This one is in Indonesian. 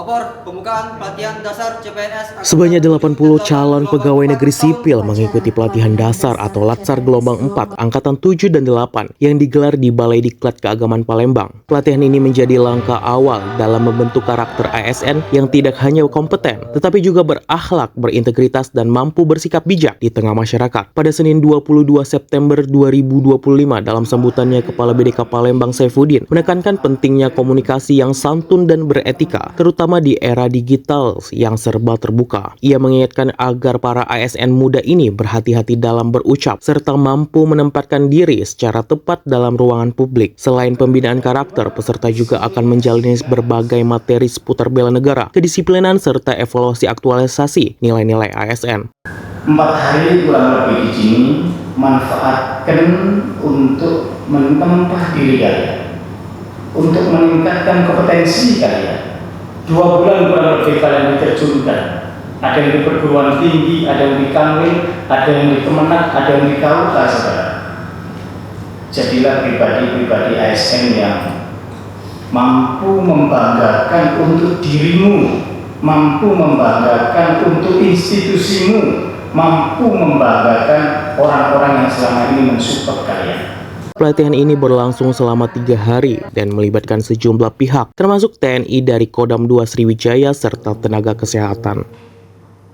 Opor, pembukaan pelatihan dasar CPNS. Sebanyak 80 calon pegawai negeri sipil mengikuti pelatihan dasar atau Latsar Gelombang 4 Angkatan 7 dan 8 yang digelar di Balai Diklat Keagamaan Palembang. Pelatihan ini menjadi langkah awal dalam membentuk karakter ASN yang tidak hanya kompeten, tetapi juga berakhlak, berintegritas, dan mampu bersikap bijak di tengah masyarakat. Pada Senin 22 September 2025 dalam sambutannya, Kepala BDK Palembang Saifuddin menekankan pentingnya komunikasi yang santun dan beretika, terutama di era digital yang serba terbuka. Ia mengingatkan agar para ASN muda ini berhati-hati dalam berucap, serta mampu menempatkan diri secara tepat dalam ruangan publik. Selain pembinaan karakter, peserta juga akan menjalani berbagai materi seputar bela negara, kedisiplinan, serta evaluasi aktualisasi nilai-nilai ASN. 4 hari kurang lebih di sini, manfaatkan untuk menempah diri kalian, untuk meningkatkan kompetensi kalian. 2 bulan kurang lebih kalian diterjunkan. Ada yang di perguruan tinggi, ada yang di Kanwil, ada yang di Kemenak, ada yang di Kauta, saudara. Jadilah pribadi-pribadi ASN yang mampu membanggakan untuk dirimu, mampu membanggakan untuk institusimu, mampu membanggakan orang-orang yang selama ini mensupport kalian. Pelatihan ini berlangsung selama 3 hari dan melibatkan sejumlah pihak, termasuk TNI dari Kodam 2 Sriwijaya serta tenaga kesehatan.